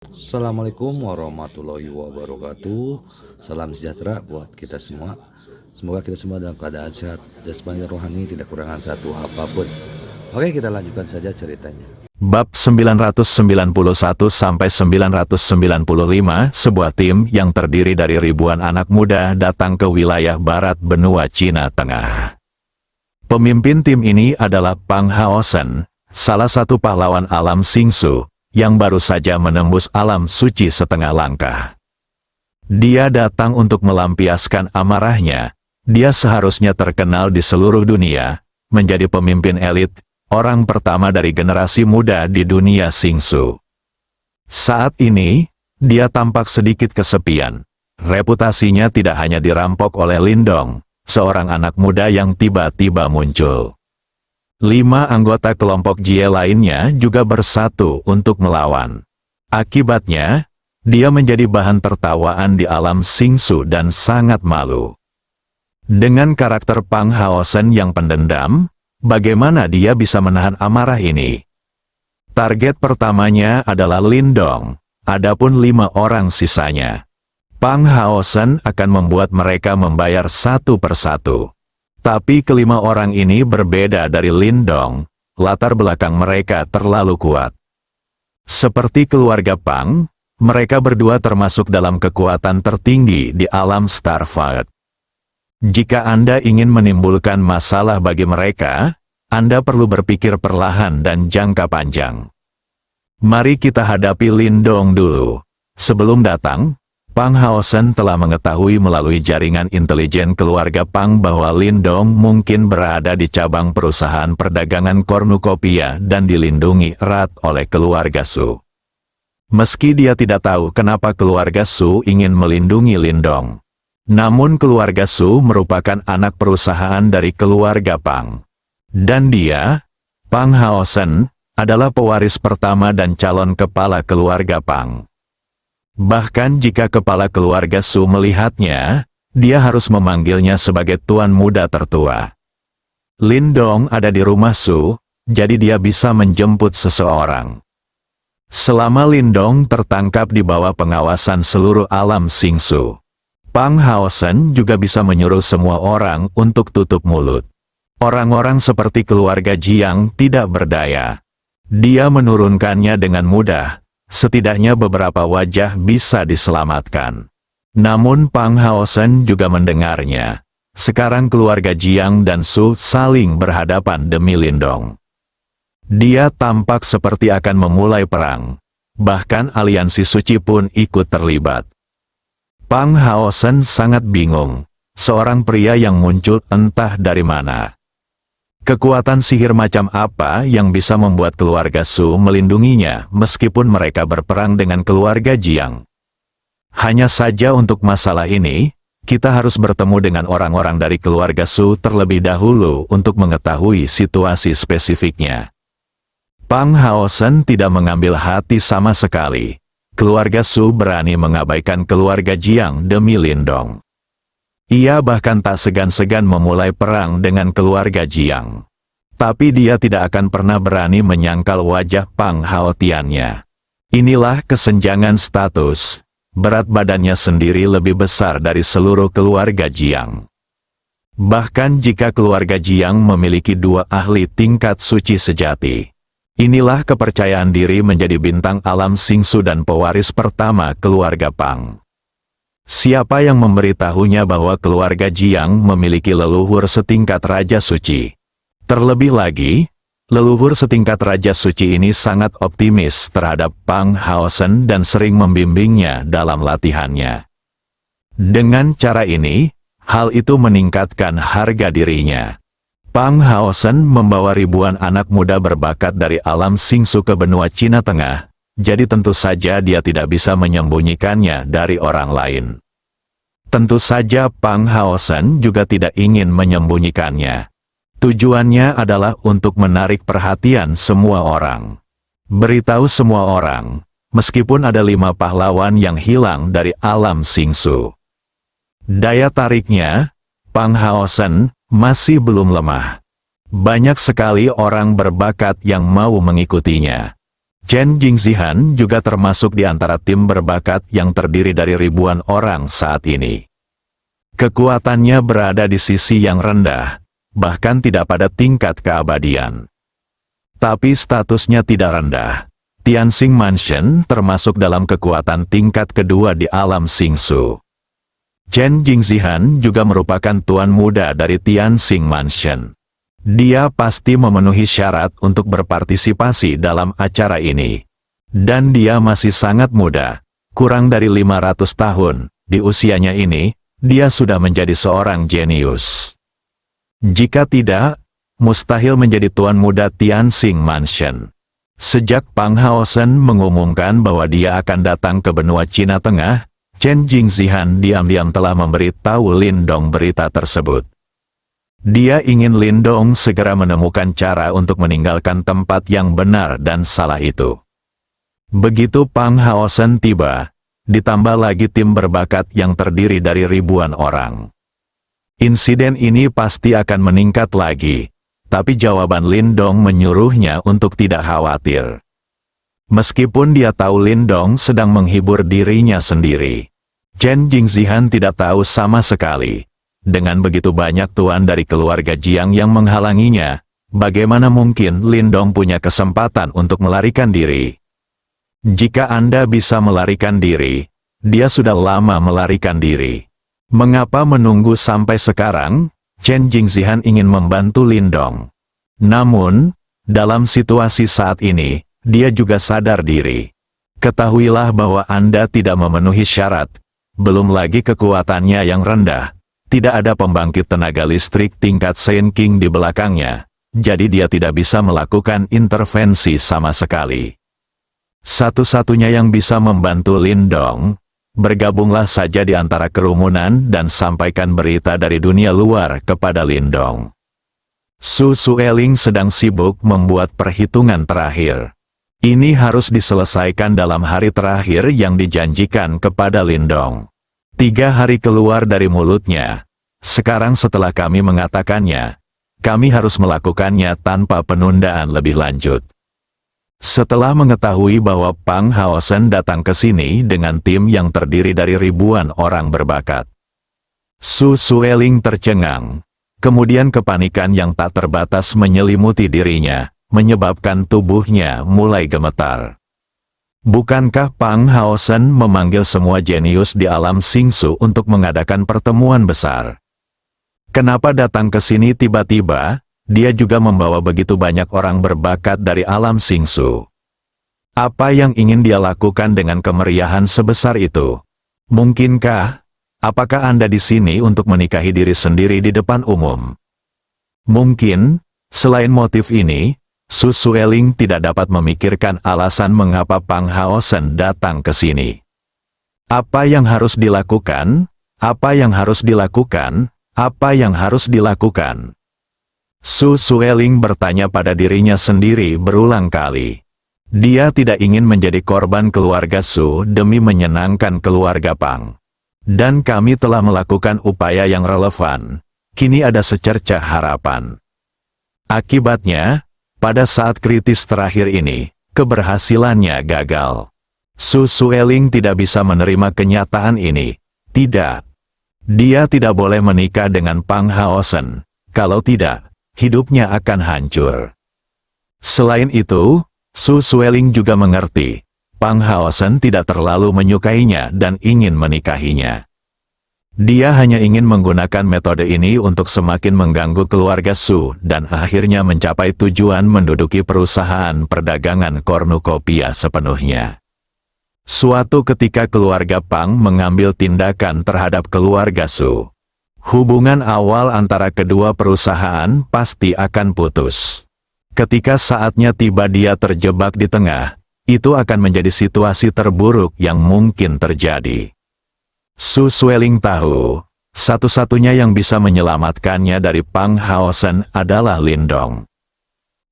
Assalamualaikum warahmatullahi wabarakatuh. Salam sejahtera buat kita semua. Semoga kita semua dalam keadaan sehat, jasmani rohani, tidak kurangan satu apapun. Oke, kita lanjutkan saja ceritanya. Bab 991-995, sebuah tim yang terdiri dari ribuan anak muda datang ke wilayah barat benua Cina Tengah. Pemimpin tim ini adalah Pang Haosen, salah satu pahlawan alam Xingsu, yang baru saja menembus alam suci setengah langkah. Dia datang untuk melampiaskan amarahnya. Dia seharusnya terkenal di seluruh dunia, menjadi pemimpin elit, orang pertama dari generasi muda di dunia Xingsu. Saat ini, dia tampak sedikit kesepian. Reputasinya tidak hanya dirampok oleh Lindong, seorang anak muda yang tiba-tiba muncul. 5 anggota kelompok Jie lainnya juga bersatu untuk melawan. Akibatnya, dia menjadi bahan tertawaan di alam Xingsu dan sangat malu. Dengan karakter Pang Haosen yang pendendam, bagaimana dia bisa menahan amarah ini? Target pertamanya adalah Lindong, adapun 5 orang sisanya. Pang Haosen akan membuat mereka membayar satu persatu. Tapi kelima orang ini berbeda dari Lindong, latar belakang mereka terlalu kuat. Seperti keluarga Pang, mereka berdua termasuk dalam kekuatan tertinggi di alam Starfight. Jika Anda ingin menimbulkan masalah bagi mereka, Anda perlu berpikir perlahan dan jangka panjang. Mari kita hadapi Lindong dulu. Sebelum datang, Pang Haosen telah mengetahui melalui jaringan intelijen keluarga Pang bahwa Lindong mungkin berada di cabang perusahaan perdagangan kornukopia dan dilindungi erat oleh keluarga Su. Meski dia tidak tahu kenapa keluarga Su ingin melindungi Lindong, namun keluarga Su merupakan anak perusahaan dari keluarga Pang. Dan dia, Pang Haosen, adalah pewaris pertama dan calon kepala keluarga Pang. Bahkan jika kepala keluarga Su melihatnya, dia harus memanggilnya sebagai tuan muda tertua. Lindong ada di rumah Su, jadi dia bisa menjemput seseorang. Selama Lindong tertangkap di bawah pengawasan seluruh alam Xingsu, Pang Haosen juga bisa menyuruh semua orang untuk tutup mulut. Orang-orang seperti keluarga Jiang tidak berdaya. Dia menurunkannya dengan mudah. Setidaknya beberapa wajah bisa diselamatkan. Namun Pang Haosen juga mendengarnya. Sekarang keluarga Jiang dan Su saling berhadapan demi Lindong. Dia tampak seperti akan memulai perang. Bahkan aliansi suci pun ikut terlibat. Pang Haosen sangat bingung. Seorang pria yang muncul entah dari mana. Kekuatan sihir macam apa yang bisa membuat keluarga Su melindunginya meskipun mereka berperang dengan keluarga Jiang? Hanya saja untuk masalah ini, kita harus bertemu dengan orang-orang dari keluarga Su terlebih dahulu untuk mengetahui situasi spesifiknya. Pang Haosen tidak mengambil hati sama sekali. Keluarga Su berani mengabaikan keluarga Jiang demi Lindong. Ia bahkan tak segan-segan memulai perang dengan keluarga Jiang. Tapi dia tidak akan pernah berani menyangkal wajah Pang Haotiannya. Inilah kesenjangan status. Berat badannya sendiri lebih besar dari seluruh keluarga Jiang. Bahkan jika keluarga Jiang memiliki 2 ahli tingkat suci sejati. Inilah kepercayaan diri menjadi bintang alam Xingsu dan pewaris pertama keluarga Pang. Siapa yang memberitahunya bahwa keluarga Jiang memiliki leluhur setingkat Raja Suci? Terlebih lagi, leluhur setingkat Raja Suci ini sangat optimis terhadap Pang Haosen dan sering membimbingnya dalam latihannya. Dengan cara ini, hal itu meningkatkan harga dirinya. Pang Haosen membawa ribuan anak muda berbakat dari alam Xingsu ke benua Cina Tengah. Jadi tentu saja dia tidak bisa menyembunyikannya dari orang lain. Tentu saja Pang Haosen juga tidak ingin menyembunyikannya. Tujuannya adalah untuk menarik perhatian semua orang. Beritahu semua orang, meskipun ada 5 pahlawan yang hilang dari alam Xingsu. Daya tariknya, Pang Haosen, masih belum lemah. Banyak sekali orang berbakat yang mau mengikutinya. Chen Jingzihan juga termasuk di antara tim berbakat yang terdiri dari ribuan orang saat ini. Kekuatannya berada di sisi yang rendah, bahkan tidak pada tingkat keabadian. Tapi statusnya tidak rendah. Tianxing Mansion termasuk dalam kekuatan tingkat kedua di alam Xingsu. Chen Jingzihan juga merupakan tuan muda dari Tianxing Mansion. Dia pasti memenuhi syarat untuk berpartisipasi dalam acara ini. Dan dia masih sangat muda, kurang dari 500 tahun. Di usianya ini, dia sudah menjadi seorang jenius. Jika tidak, mustahil menjadi tuan muda Tianxing Mansion. Sejak Pang Haosen mengumumkan bahwa dia akan datang ke benua Cina Tengah, Chen Jingzihan diam-diam telah memberitahu Lin Dong berita tersebut. Dia ingin Lin Dong segera menemukan cara untuk meninggalkan tempat yang benar dan salah itu. Begitu Pang Haosen tiba, ditambah lagi tim berbakat yang terdiri dari ribuan orang. Insiden ini pasti akan meningkat lagi, tapi jawaban Lin Dong menyuruhnya untuk tidak khawatir. Meskipun dia tahu Lin Dong sedang menghibur dirinya sendiri, Chen Jingzihan tidak tahu sama sekali. Dengan begitu banyak tuan dari keluarga Jiang yang menghalanginya, bagaimana mungkin Lin Dong punya kesempatan untuk melarikan diri? Jika Anda bisa melarikan diri, dia sudah lama melarikan diri. Mengapa menunggu sampai sekarang? Chen Jingzihan ingin membantu Lin Dong. Namun, dalam situasi saat ini, dia juga sadar diri. Ketahuilah bahwa Anda tidak memenuhi syarat, belum lagi kekuatannya yang rendah. Tidak ada pembangkit tenaga listrik tingkat Saint King di belakangnya, jadi dia tidak bisa melakukan intervensi sama sekali. Satu-satunya yang bisa membantu Lin Dong, bergabunglah saja di antara kerumunan dan sampaikan berita dari dunia luar kepada Lin Dong. Su Sueling sedang sibuk membuat perhitungan terakhir. Ini harus diselesaikan dalam hari terakhir yang dijanjikan kepada Lin Dong. 3 hari keluar dari mulutnya. Sekarang setelah kami mengatakannya, kami harus melakukannya tanpa penundaan lebih lanjut. Setelah mengetahui bahwa Pang Haosen datang ke sini dengan tim yang terdiri dari ribuan orang berbakat, Su Sueling tercengang. Kemudian kepanikan yang tak terbatas menyelimuti dirinya, menyebabkan tubuhnya mulai gemetar. Bukankah Pang Haosen memanggil semua jenius di alam Xingsu untuk mengadakan pertemuan besar? Kenapa datang ke sini tiba-tiba? Dia juga membawa begitu banyak orang berbakat dari alam Xingsu. Apa yang ingin dia lakukan dengan kemeriahan sebesar itu? Mungkinkah? Apakah Anda di sini untuk menikahi diri sendiri di depan umum? Mungkin, selain motif ini, Su Sueling tidak dapat memikirkan alasan mengapa Pang Haosen datang ke sini. Apa yang harus dilakukan? Apa yang harus dilakukan? Apa yang harus dilakukan? Su Sueling bertanya pada dirinya sendiri berulang kali. Dia tidak ingin menjadi korban keluarga Su demi menyenangkan keluarga Pang. Dan kami telah melakukan upaya yang relevan. Kini ada secercah harapan. Akibatnya, pada saat kritis terakhir ini, keberhasilannya gagal. Su Sueling tidak bisa menerima kenyataan ini. Tidak. Dia tidak boleh menikah dengan Pang Haosen. Kalau tidak, hidupnya akan hancur. Selain itu, Su Sueling juga mengerti, Pang Haosen tidak terlalu menyukainya dan ingin menikahinya. Dia hanya ingin menggunakan metode ini untuk semakin mengganggu keluarga Su dan akhirnya mencapai tujuan menduduki perusahaan perdagangan kornukopiah sepenuhnya. Suatu ketika keluarga Pang mengambil tindakan terhadap keluarga Su. Hubungan awal antara kedua perusahaan pasti akan putus. Ketika saatnya tiba dia terjebak di tengah, itu akan menjadi situasi terburuk yang mungkin terjadi. Su Sueling tahu, satu-satunya yang bisa menyelamatkannya dari Pang Haosen adalah Lin Dong.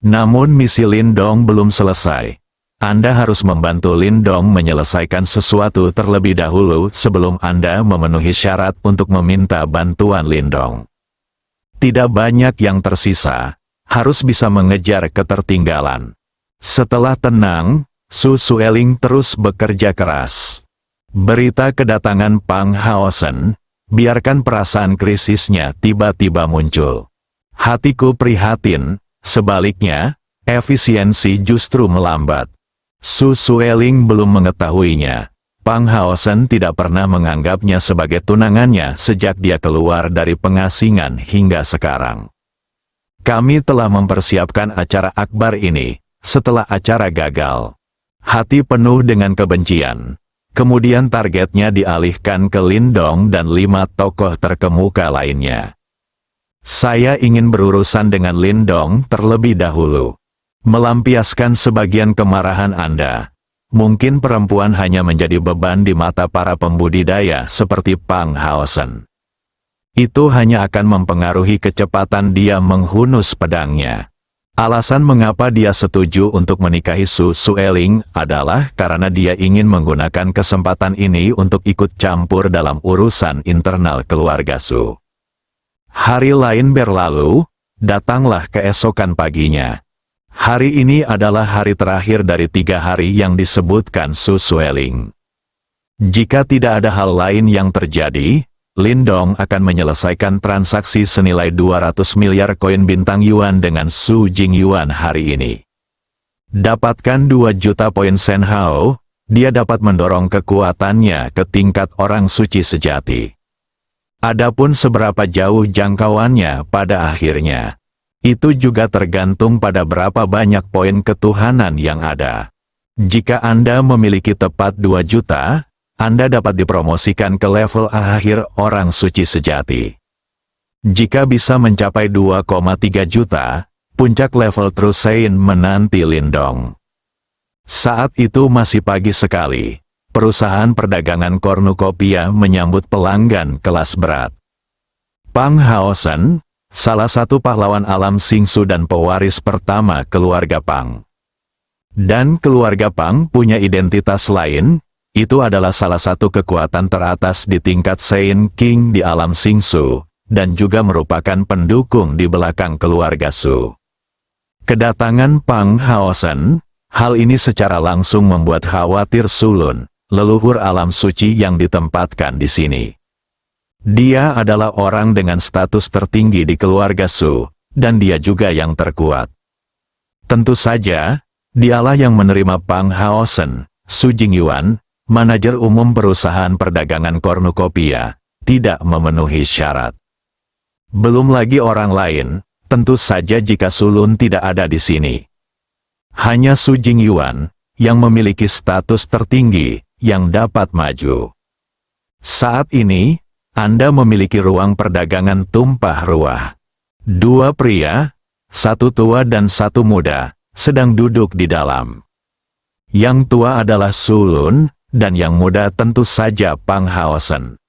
Namun misi Lin Dong belum selesai. Anda harus membantu Lin Dong menyelesaikan sesuatu terlebih dahulu sebelum Anda memenuhi syarat untuk meminta bantuan Lin Dong. Tidak banyak yang tersisa, harus bisa mengejar ketertinggalan. Setelah tenang, Su Sueling terus bekerja keras. Berita kedatangan Pang Haosen, biarkan perasaan krisisnya tiba-tiba muncul. Hatiku prihatin, sebaliknya, efisiensi justru melambat. Su Sueling belum mengetahuinya. Pang Haosen tidak pernah menganggapnya sebagai tunangannya sejak dia keluar dari pengasingan hingga sekarang. Kami telah mempersiapkan acara akbar ini, setelah acara gagal. Hati penuh dengan kebencian. Kemudian targetnya dialihkan ke Lindong dan 5 tokoh terkemuka lainnya. Saya ingin berurusan dengan Lindong terlebih dahulu. Melampiaskan sebagian kemarahan Anda. Mungkin perempuan hanya menjadi beban di mata para pembudidaya seperti Pang Haosen. Itu hanya akan mempengaruhi kecepatan dia menghunus pedangnya. Alasan mengapa dia setuju untuk menikahi Su Sueling adalah karena dia ingin menggunakan kesempatan ini untuk ikut campur dalam urusan internal keluarga Su. Hari lain berlalu, datanglah keesokan paginya. Hari ini adalah hari terakhir dari 3 hari yang disebutkan Su Sueling. Jika tidak ada hal lain yang terjadi, Lindong akan menyelesaikan transaksi senilai 200 miliar koin bintang yuan dengan Su Jingyuan hari ini. Dapatkan 2 juta poin Sen Hao, dia dapat mendorong kekuatannya ke tingkat orang suci sejati. Adapun seberapa jauh jangkauannya pada akhirnya, itu juga tergantung pada berapa banyak poin ketuhanan yang ada. Jika Anda memiliki tepat 2 juta, Anda dapat dipromosikan ke level akhir orang suci sejati. Jika bisa mencapai 2,3 juta, puncak level True Saiyan menanti Lindong. Saat itu masih pagi sekali. Perusahaan perdagangan kornukopia menyambut pelanggan kelas berat. Pang Haosen, salah satu pahlawan alam Xingsu dan pewaris pertama keluarga Pang. Dan keluarga Pang punya identitas lain, itu adalah salah satu kekuatan teratas di tingkat Saiyan King di alam Xingsu, dan juga merupakan pendukung di belakang keluarga Su. Kedatangan Pang Haosen, hal ini secara langsung membuat khawatir Sulun, leluhur alam suci yang ditempatkan di sini. Dia adalah orang dengan status tertinggi di keluarga Su, dan dia juga yang terkuat. Tentu saja, dialah yang menerima Pang Haosen, Su Jingyuan, manajer umum perusahaan perdagangan kornukopia, tidak memenuhi syarat. Belum lagi orang lain, tentu saja jika Sulun tidak ada di sini. Hanya Su Jingyuan, yang memiliki status tertinggi, yang dapat maju. Saat ini, Anda memiliki ruang perdagangan tumpah ruah. 2 pria, 1 tua dan 1 muda, sedang duduk di dalam. Yang tua adalah Sulun, dan yang muda tentu saja Pang Haosen.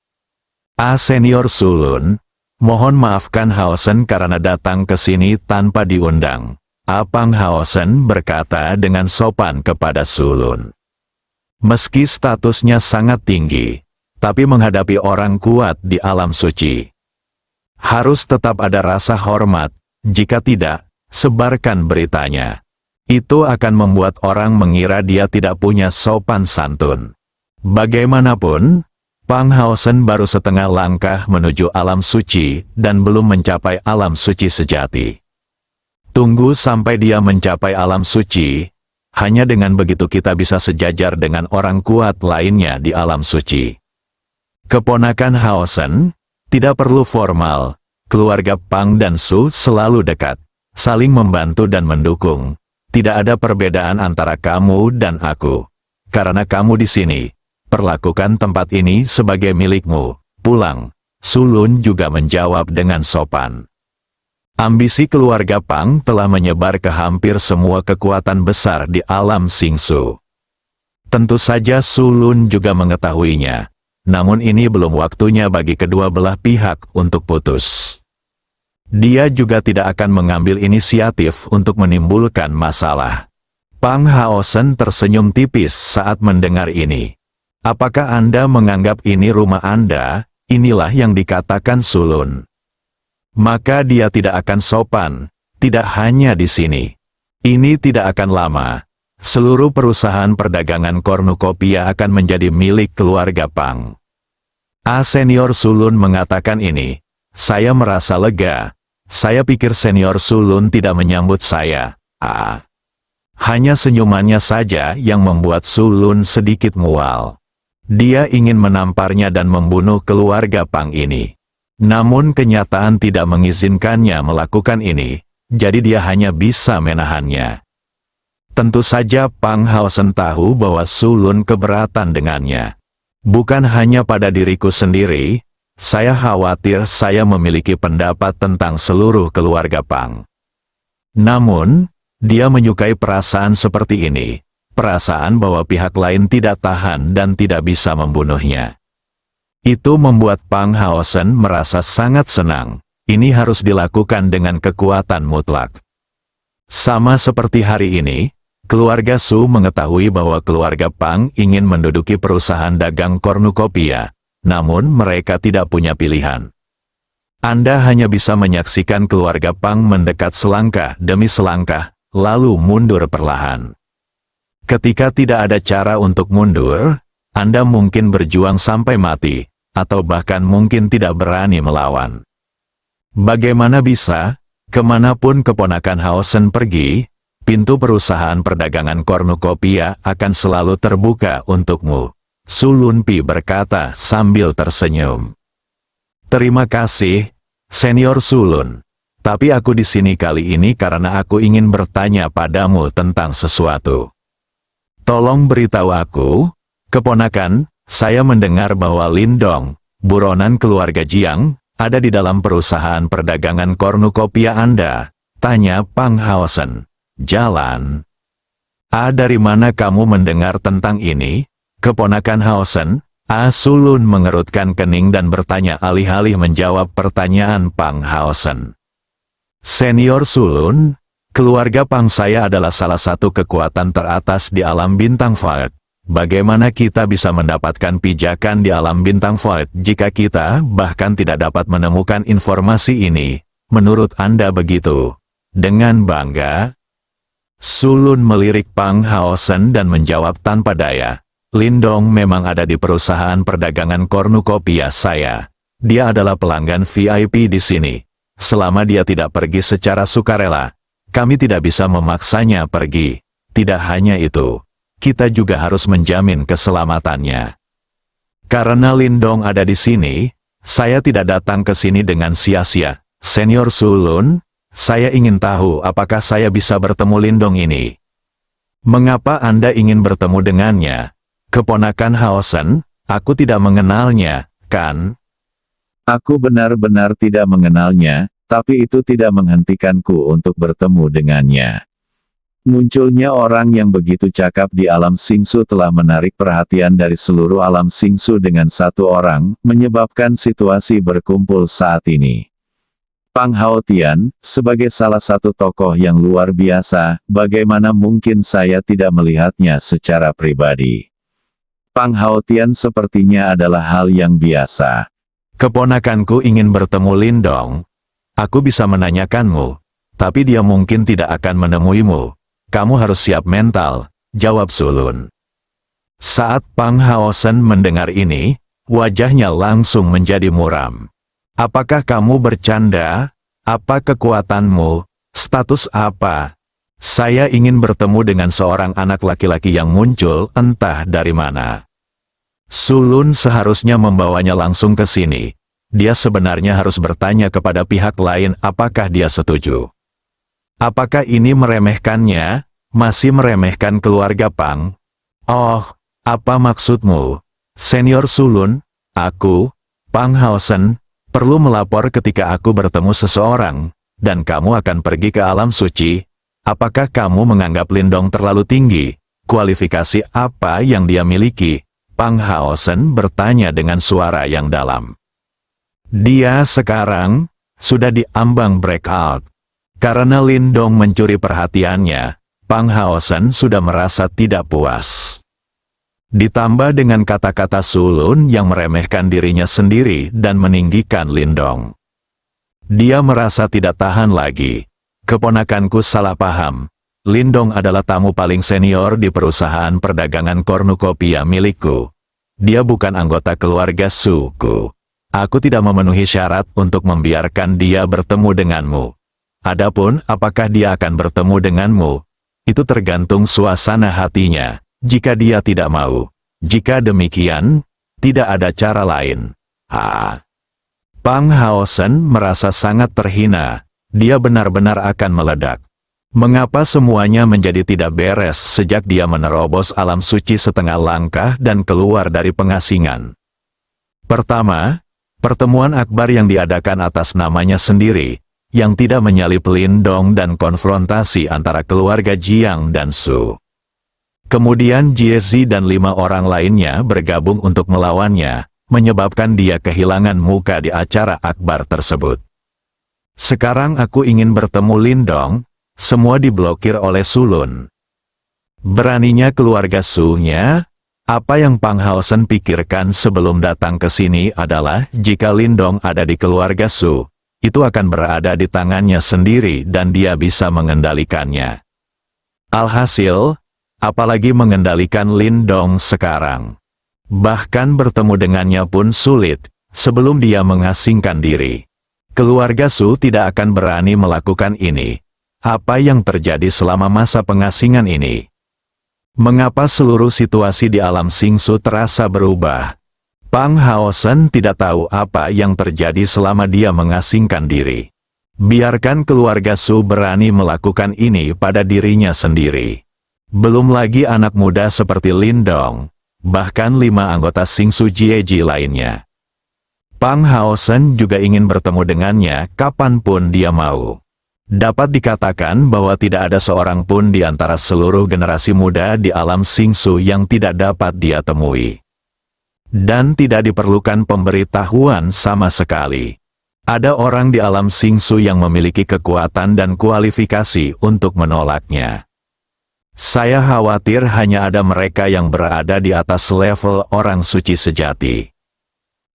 Senior Sulun, mohon maafkan Haosen karena datang ke sini tanpa diundang. Pang Haosen berkata dengan sopan kepada Sulun. Meski statusnya sangat tinggi, tapi menghadapi orang kuat di alam suci, harus tetap ada rasa hormat. Jika tidak, sebarkan beritanya. Itu akan membuat orang mengira dia tidak punya sopan santun. Bagaimanapun, Pang Haosen baru setengah langkah menuju alam suci dan belum mencapai alam suci sejati. Tunggu sampai dia mencapai alam suci, hanya dengan begitu kita bisa sejajar dengan orang kuat lainnya di alam suci. Keponakan Haosen, tidak perlu formal, keluarga Pang dan Su selalu dekat, saling membantu dan mendukung. Tidak ada perbedaan antara kamu dan aku. Karena kamu di sini, perlakukan tempat ini sebagai milikmu. Pulang. Sulun juga menjawab dengan sopan. Ambisi keluarga Pang telah menyebar ke hampir semua kekuatan besar di alam Xingsu. Tentu saja Sulun juga mengetahuinya. Namun ini belum waktunya bagi kedua belah pihak untuk putus. Dia juga tidak akan mengambil inisiatif untuk menimbulkan masalah. Pang Haosen tersenyum tipis saat mendengar ini. Apakah Anda menganggap ini rumah Anda? Inilah yang dikatakan Sulun. Maka dia tidak akan sopan, tidak hanya di sini. Ini tidak akan lama. seluruh perusahaan perdagangan kornukopiah akan menjadi milik keluarga Pang. Senior Sulun mengatakan ini. Saya merasa lega. Saya pikir Senior Sulun tidak menyambut saya. Hanya senyumannya saja yang membuat Sulun sedikit mual. Dia ingin menamparnya dan membunuh keluarga Pang ini. Namun kenyataan tidak mengizinkannya melakukan ini, jadi dia hanya bisa menahannya. Tentu saja Pang Haosen tahu bahwa Sulun keberatan dengannya. Bukan hanya pada diriku sendiri, saya khawatir saya memiliki pendapat tentang seluruh keluarga Pang. Namun, dia menyukai perasaan seperti ini, perasaan bahwa pihak lain tidak tahan dan tidak bisa membunuhnya. Itu membuat Pang Haosen merasa sangat senang, ini harus dilakukan dengan kekuatan mutlak. Sama seperti hari ini, keluarga Su mengetahui bahwa keluarga Pang ingin menduduki perusahaan dagang kornukopiah, namun mereka tidak punya pilihan. Anda hanya bisa menyaksikan keluarga Pang mendekat selangkah demi selangkah, lalu mundur perlahan. Ketika tidak ada cara untuk mundur, Anda mungkin berjuang sampai mati, atau bahkan mungkin tidak berani melawan. Bagaimana bisa, kemanapun keponakan Haosen pergi, pintu perusahaan perdagangan kornukopiah akan selalu terbuka untukmu, Sulun Pi berkata sambil tersenyum. Terima kasih, Senior Sulun. Tapi aku di sini kali ini karena aku ingin bertanya padamu tentang sesuatu. Tolong beritahu aku, keponakan, saya mendengar bahwa Lindong, buronan keluarga Jiang, ada di dalam perusahaan perdagangan kornukopiah Anda, tanya Pang Haosen. Jalan. Dari mana kamu mendengar tentang ini? Keponakan Haosen, Sulun mengerutkan kening dan bertanya alih-alih menjawab pertanyaan Pang Haosen. Senior Sulun, keluarga Pang saya adalah salah satu kekuatan teratas di alam bintang Void. Bagaimana kita bisa mendapatkan pijakan di alam bintang Void jika kita bahkan tidak dapat menemukan informasi ini? Menurut Anda begitu? Dengan bangga, Sulun melirik Pang Haosen dan menjawab tanpa daya. Lindong memang ada di perusahaan perdagangan kornukopiah saya. Dia adalah pelanggan VIP di sini. Selama dia tidak pergi secara sukarela, kami tidak bisa memaksanya pergi. Tidak hanya itu, kita juga harus menjamin keselamatannya. Karena Lindong ada di sini, saya tidak datang ke sini dengan sia-sia. Senior Sulun, saya ingin tahu apakah saya bisa bertemu Lindong ini. Mengapa Anda ingin bertemu dengannya? Keponakan Haosen, aku tidak mengenalnya, kan? Aku benar-benar tidak mengenalnya, tapi itu tidak menghentikanku untuk bertemu dengannya. Munculnya orang yang begitu cakap di alam Singsu telah menarik perhatian dari seluruh alam Singsu dengan satu orang, menyebabkan situasi berkumpul saat ini. Pang Haotian, sebagai salah satu tokoh yang luar biasa, bagaimana mungkin saya tidak melihatnya secara pribadi? Pang Haotian sepertinya adalah hal yang biasa. Keponakanku ingin bertemu Lindong. Aku bisa menanyakanmu, tapi dia mungkin tidak akan menemuimu. Kamu harus siap mental, jawab Sulun. Saat Pang Haosen mendengar ini, wajahnya langsung menjadi muram. Apakah kamu bercanda? Apa kekuatanmu? Status apa? Saya ingin bertemu dengan seorang anak laki-laki yang muncul entah dari mana. Sulun seharusnya membawanya langsung ke sini. Dia sebenarnya harus bertanya kepada pihak lain apakah dia setuju. Apakah ini meremehkannya? Masih meremehkan keluarga Pang? Oh, apa maksudmu? Senior Sulun, aku, Pang Haosen, perlu melapor ketika aku bertemu seseorang, dan kamu akan pergi ke alam suci. Apakah kamu menganggap Lindong terlalu tinggi? Kualifikasi apa yang dia miliki? Pang Haosen bertanya dengan suara yang dalam. Dia sekarang sudah di ambang breakout. Karena Lindong mencuri perhatiannya, Pang Haosen sudah merasa tidak puas. Ditambah dengan kata-kata Sulun yang meremehkan dirinya sendiri dan meninggikan Lindong. Dia merasa tidak tahan lagi. Keponakanku salah paham. Lindong adalah tamu paling senior di perusahaan perdagangan kornukopia milikku. Dia bukan anggota keluarga suku. Aku tidak memenuhi syarat untuk membiarkan dia bertemu denganmu. Adapun apakah dia akan bertemu denganmu, itu tergantung suasana hatinya. Jika dia tidak mau, jika demikian, tidak ada cara lain. Pang Haosen merasa sangat terhina. Dia benar-benar akan meledak. Mengapa semuanya menjadi tidak beres sejak dia menerobos alam suci setengah langkah dan keluar dari pengasingan? Pertama, pertemuan akbar yang diadakan atas namanya sendiri, yang tidak menyalip Lindong dan konfrontasi antara keluarga Jiang dan Su. Kemudian Jiezi dan 5 orang lainnya bergabung untuk melawannya, menyebabkan dia kehilangan muka di acara akbar tersebut. Sekarang aku ingin bertemu Lindong, semua diblokir oleh Sulun. Beraninya keluarga Su-nya? Apa yang Pang Haosen pikirkan sebelum datang ke sini adalah jika Lindong ada di keluarga Su, itu akan berada di tangannya sendiri dan dia bisa mengendalikannya. Alhasil, apalagi mengendalikan Lindong sekarang. Bahkan bertemu dengannya pun sulit, sebelum dia mengasingkan diri. Keluarga Su tidak akan berani melakukan ini. Apa yang terjadi selama masa pengasingan ini? Mengapa seluruh situasi di alam Singsu terasa berubah? Pang Haosen tidak tahu apa yang terjadi selama dia mengasingkan diri. Biarkan keluarga Su berani melakukan ini pada dirinya sendiri. Belum lagi anak muda seperti Lindong, bahkan 5 anggota Singsu Jieji lainnya. Pang Haosen juga ingin bertemu dengannya kapanpun dia mau. Dapat dikatakan bahwa tidak ada seorang pun di antara seluruh generasi muda di alam Singsu yang tidak dapat dia temui. Dan tidak diperlukan pemberitahuan sama sekali. Ada orang di alam Singsu yang memiliki kekuatan dan kualifikasi untuk menolaknya. Saya khawatir hanya ada mereka yang berada di atas level orang suci sejati.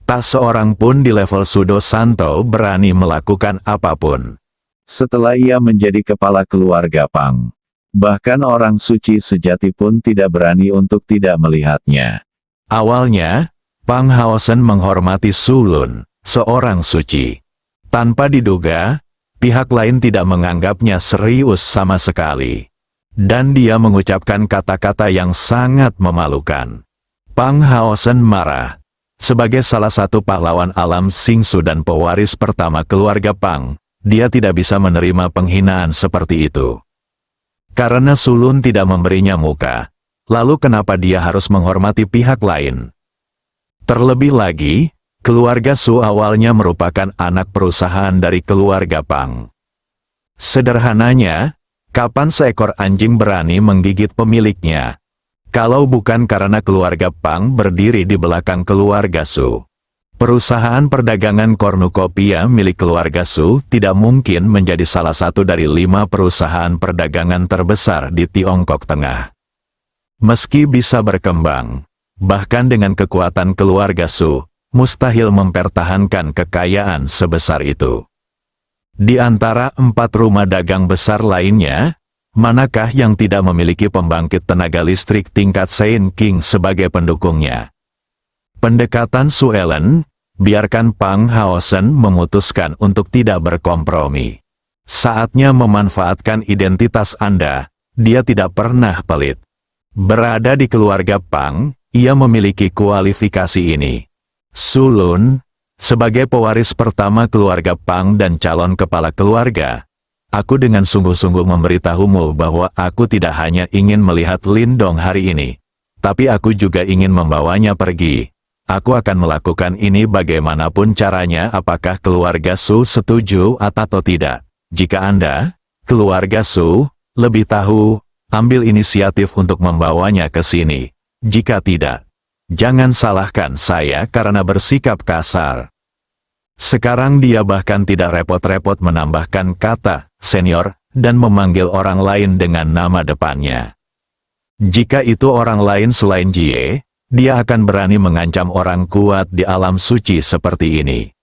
Tak seorang pun di level Sudo Santo berani melakukan apapun. Setelah ia menjadi kepala keluarga Pang, bahkan orang suci sejati pun tidak berani untuk tidak melihatnya. Awalnya, Pang Haosen menghormati Sulun, seorang suci. Tanpa diduga, pihak lain tidak menganggapnya serius sama sekali. Dan dia mengucapkan kata-kata yang sangat memalukan. Pang Haosen marah. Sebagai salah satu pahlawan alam Singsu dan pewaris pertama keluarga Pang, dia tidak bisa menerima penghinaan seperti itu. Karena Sulun tidak memberinya muka, lalu kenapa dia harus menghormati pihak lain? Terlebih lagi, keluarga Su awalnya merupakan anak perusahaan dari keluarga Pang. Sederhananya, kapan seekor anjing berani menggigit pemiliknya? Kalau bukan karena keluarga Pang berdiri di belakang keluarga Su. Perusahaan perdagangan kornukopia milik keluarga Su tidak mungkin menjadi salah satu dari 5 perusahaan perdagangan terbesar di Tiongkok Tengah. Meski bisa berkembang, bahkan dengan kekuatan keluarga Su, mustahil mempertahankan kekayaan sebesar itu. Di antara 4 rumah dagang besar lainnya, manakah yang tidak memiliki pembangkit tenaga listrik tingkat Saint King sebagai pendukungnya? Pendekatan Su Ellen, biarkan Pang Haosen memutuskan untuk tidak berkompromi. Saatnya memanfaatkan identitas Anda, dia tidak pernah pelit. Berada di keluarga Pang, ia memiliki kualifikasi ini. Sulun, sebagai pewaris pertama keluarga Pang dan calon kepala keluarga, aku dengan sungguh-sungguh memberitahumu bahwa aku tidak hanya ingin melihat Lindong hari ini, tapi aku juga ingin membawanya pergi. Aku akan melakukan ini bagaimanapun caranya, apakah keluarga Su setuju atau tidak. Jika Anda, keluarga Su, lebih tahu, ambil inisiatif untuk membawanya ke sini. Jika tidak, jangan salahkan saya karena bersikap kasar. Sekarang dia bahkan tidak repot-repot menambahkan kata senior dan memanggil orang lain dengan nama depannya. Jika itu orang lain selain Jie, dia akan berani mengancam orang kuat di alam suci seperti ini.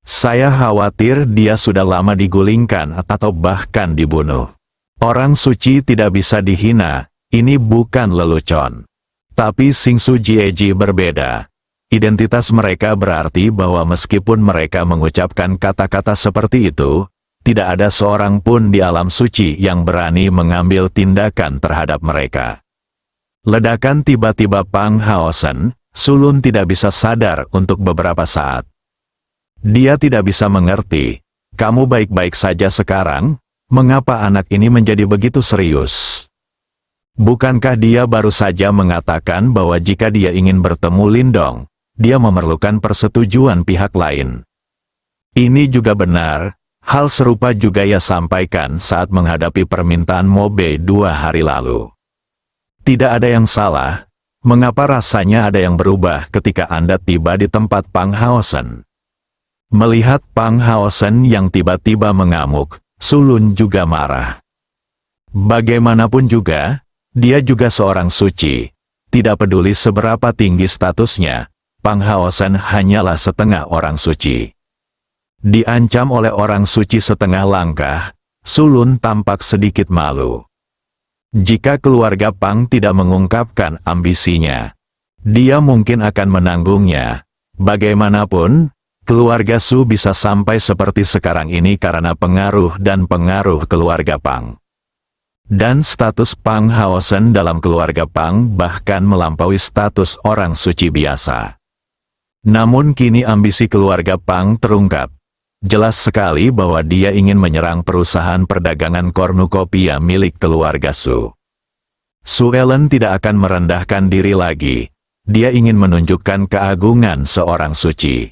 Saya khawatir dia sudah lama digulingkan atau bahkan dibunuh. Orang suci tidak bisa dihina, ini bukan lelucon. Tapi Singsu Jieji berbeda. Identitas mereka berarti bahwa meskipun mereka mengucapkan kata-kata seperti itu, tidak ada seorang pun di alam suci yang berani mengambil tindakan terhadap mereka. Ledakan tiba-tiba Pang Haosen, Sulun tidak bisa sadar untuk beberapa saat. Dia tidak bisa mengerti, kamu baik-baik saja sekarang? Mengapa anak ini menjadi begitu serius? Bukankah dia baru saja mengatakan bahwa jika dia ingin bertemu Lindong, dia memerlukan persetujuan pihak lain? Ini juga benar, hal serupa juga ia sampaikan saat menghadapi permintaan Mobe 2 hari lalu. Tidak ada yang salah, mengapa rasanya ada yang berubah ketika Anda tiba di tempat Pang Haosen? Melihat Pang Haosen yang tiba-tiba mengamuk, Sulun juga marah. Bagaimanapun juga, dia juga seorang suci. Tidak peduli seberapa tinggi statusnya, Pang Haosen hanyalah setengah orang suci. Diancam oleh orang suci setengah langkah, Sulun tampak sedikit malu. Jika keluarga Pang tidak mengungkapkan ambisinya, dia mungkin akan menanggungnya. Bagaimanapun, keluarga Su bisa sampai seperti sekarang ini karena pengaruh dan pengaruh keluarga Pang. Dan status Pang Haosen dalam keluarga Pang bahkan melampaui status orang suci biasa. Namun kini ambisi keluarga Pang terungkap. Jelas sekali bahwa dia ingin menyerang perusahaan perdagangan kornukopia milik keluarga Su. Su Ellen tidak akan merendahkan diri lagi. Dia ingin menunjukkan keagungan seorang suci.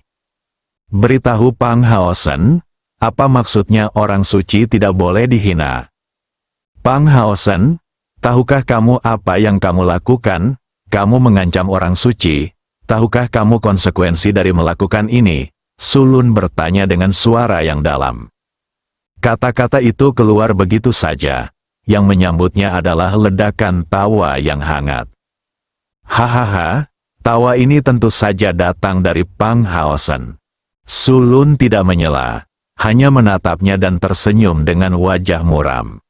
Beritahu Pang Haosen, apa maksudnya orang suci tidak boleh dihina? Pang Haosen, tahukah kamu apa yang kamu lakukan? Kamu mengancam orang suci. Tahukah kamu konsekuensi dari melakukan ini? Sulun bertanya dengan suara yang dalam. Kata-kata itu keluar begitu saja. Yang menyambutnya adalah ledakan tawa yang hangat. Hahaha, tawa ini tentu saja datang dari Pang Haosen. Sulun tidak menyela, hanya menatapnya dan tersenyum dengan wajah muram.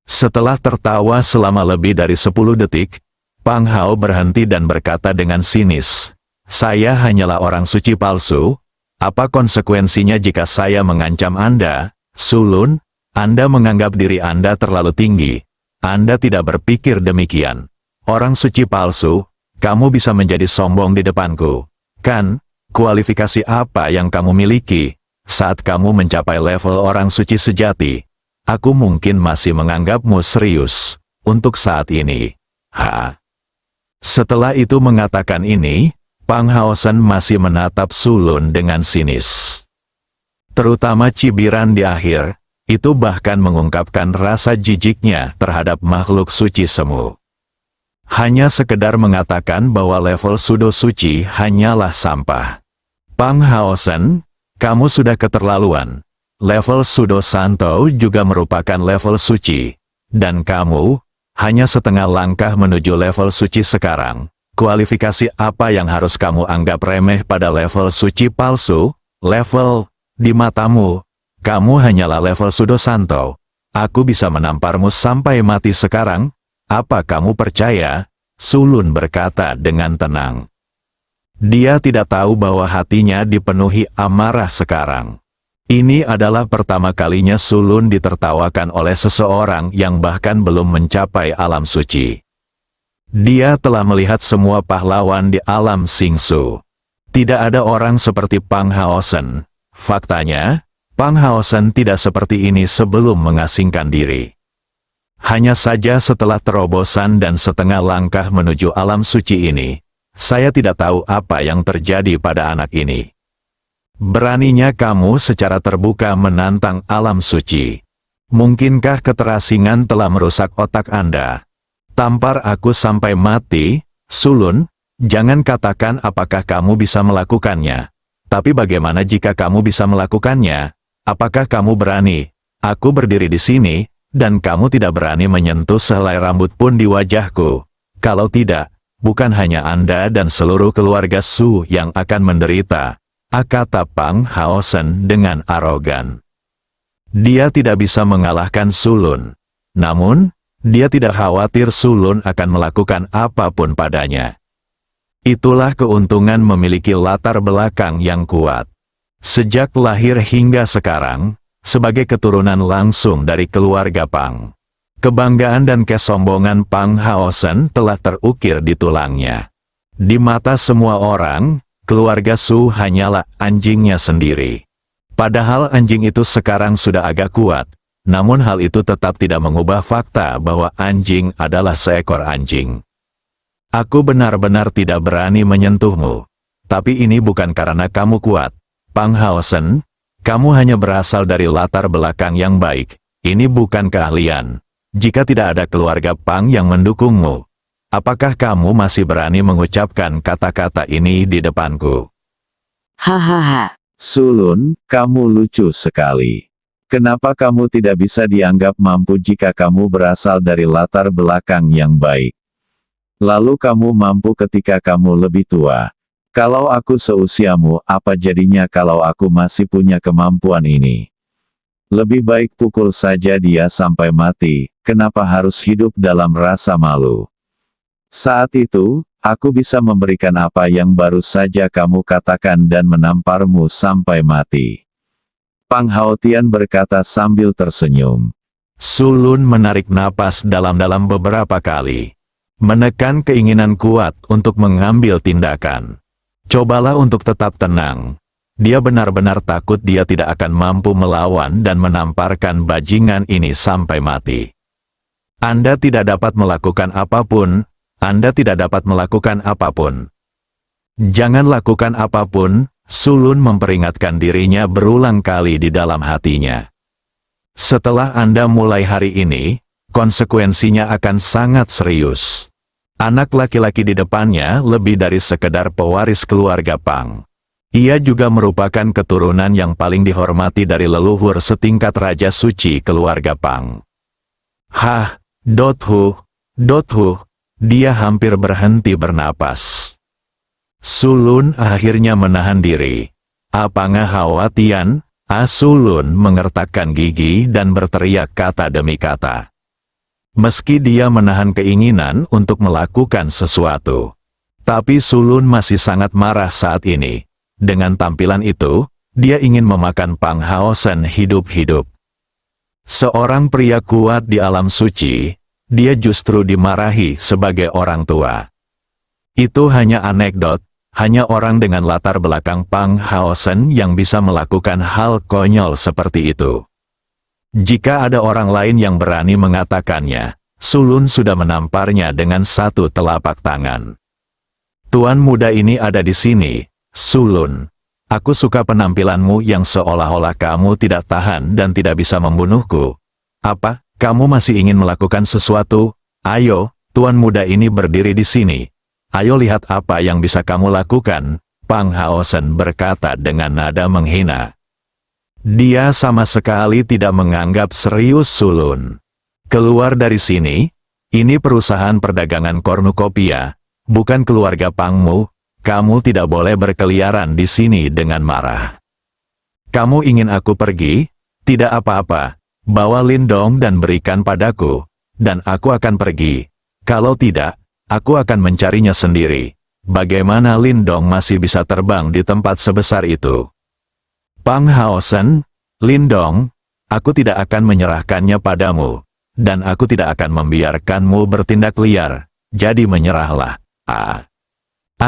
Setelah tertawa selama lebih dari 10 detik, Pang Hao berhenti dan berkata dengan sinis, "Saya hanyalah orang suci palsu. Apa konsekuensinya jika saya mengancam Anda, Sulun? Anda menganggap diri Anda terlalu tinggi. Anda tidak berpikir demikian. Orang suci palsu, kamu bisa menjadi sombong di depanku. Kan? Kualifikasi apa yang kamu miliki? Saat kamu mencapai level orang suci sejati, aku mungkin masih menganggapmu serius. Untuk saat ini." Setelah itu mengatakan ini, Pang Haosen masih menatap Sulun dengan sinis. Terutama cibiran di akhir, itu bahkan mengungkapkan rasa jijiknya terhadap makhluk suci semu. Hanya sekedar mengatakan bahwa level sudo suci hanyalah sampah. Pang Haosen, kamu sudah keterlaluan. Level Sudo Santo juga merupakan level suci. Dan kamu, hanya setengah langkah menuju level suci sekarang. Kualifikasi apa yang harus kamu anggap remeh pada level suci palsu? Level, di matamu, kamu hanyalah level Sudo Santo. Aku bisa menamparmu sampai mati sekarang. Apa kamu percaya? Sulun berkata dengan tenang. Dia tidak tahu bahwa hatinya dipenuhi amarah sekarang. Ini adalah pertama kalinya Sulun ditertawakan oleh seseorang yang bahkan belum mencapai alam suci. Dia telah melihat semua pahlawan di alam Singsu. Tidak ada orang seperti Pang Haosen. Faktanya, Pang Haosen tidak seperti ini sebelum mengasingkan diri. Hanya saja setelah terobosan dan setengah langkah menuju alam suci ini, saya tidak tahu apa yang terjadi pada anak ini. Beraninya kamu secara terbuka menantang alam suci. Mungkinkah keterasingan telah merusak otak Anda? Tampar aku sampai mati, Sulun, jangan katakan apakah kamu bisa melakukannya. Tapi bagaimana jika kamu bisa melakukannya? Apakah kamu berani? Aku berdiri di sini, dan kamu tidak berani menyentuh sehelai rambut pun di wajahku. Kalau tidak, bukan hanya Anda dan seluruh keluarga Su yang akan menderita, kata Pang Haosen dengan arogan. Dia tidak bisa mengalahkan Sulun. Namun, dia tidak khawatir Sulun akan melakukan apapun padanya. Itulah keuntungan memiliki latar belakang yang kuat. Sejak lahir hingga sekarang, sebagai keturunan langsung dari keluarga Pang, kebanggaan dan kesombongan Pang Haosen telah terukir di tulangnya. Di mata semua orang, keluarga Su hanyalah anjingnya sendiri. Padahal anjing itu sekarang sudah agak kuat, namun hal itu tetap tidak mengubah fakta bahwa anjing adalah seekor anjing. Aku benar-benar tidak berani menyentuhmu. Tapi ini bukan karena kamu kuat, Pang Haosen. Kamu hanya berasal dari latar belakang yang baik. Ini bukan keahlian. Jika tidak ada keluarga Pang yang mendukungmu, apakah kamu masih berani mengucapkan kata-kata ini di depanku? Hahaha. Sulun, kamu lucu sekali. Kenapa kamu tidak bisa dianggap mampu jika kamu berasal dari latar belakang yang baik? Lalu kamu mampu ketika kamu lebih tua. Kalau aku seusiamu, apa jadinya kalau aku masih punya kemampuan ini? Lebih baik pukul saja dia sampai mati, kenapa harus hidup dalam rasa malu? Saat itu, aku bisa memberikan apa yang baru saja kamu katakan dan menamparmu sampai mati. Pang Haotian berkata sambil tersenyum. Sulun menarik napas dalam-dalam beberapa kali. Menekan keinginan kuat untuk mengambil tindakan. Cobalah untuk tetap tenang. Dia benar-benar takut dia tidak akan mampu melawan dan menamparkan bajingan ini sampai mati. Anda tidak dapat melakukan apapun, Anda tidak dapat melakukan apapun. Jangan lakukan apapun, Sulun memperingatkan dirinya berulang kali di dalam hatinya. Setelah Anda mulai hari ini, konsekuensinya akan sangat serius. Anak laki-laki di depannya lebih dari sekedar pewaris keluarga Pang. Ia juga merupakan keturunan yang paling dihormati dari leluhur setingkat Raja Suci keluarga Pang. Hah, Dothu, dia hampir berhenti bernapas. Sulun akhirnya menahan diri. Apakah Haotian? Sulun mengertakkan gigi dan berteriak kata demi kata. Meski dia menahan keinginan untuk melakukan sesuatu, tapi Sulun masih sangat marah saat ini. Dengan tampilan itu, dia ingin memakan Pang Haosen hidup-hidup. Seorang pria kuat di alam suci, dia justru dimarahi sebagai orang tua. Itu hanya anekdot, hanya orang dengan latar belakang Pang Haosen yang bisa melakukan hal konyol seperti itu. Jika ada orang lain yang berani mengatakannya, Sulun sudah menamparnya dengan satu telapak tangan. Tuan muda ini ada di sini, Sulun. Aku suka penampilanmu yang seolah-olah kamu tidak tahan dan tidak bisa membunuhku. Apa, kamu masih ingin melakukan sesuatu? Ayo, tuan muda ini berdiri di sini. Ayo lihat apa yang bisa kamu lakukan, Pang Haosen berkata dengan nada menghina. Dia sama sekali tidak menganggap serius Sulun. Keluar dari sini, ini perusahaan perdagangan kornukopia, bukan keluarga Pangmu, kamu tidak boleh berkeliaran di sini dengan marah. Kamu ingin aku pergi? Tidak apa-apa, bawa Lindong dan berikan padaku, dan aku akan pergi. Kalau tidak, aku akan mencarinya sendiri. Bagaimana Lindong masih bisa terbang di tempat sebesar itu? Pang Haosen, Lindong, aku tidak akan menyerahkannya padamu, dan aku tidak akan membiarkanmu bertindak liar, jadi menyerahlah.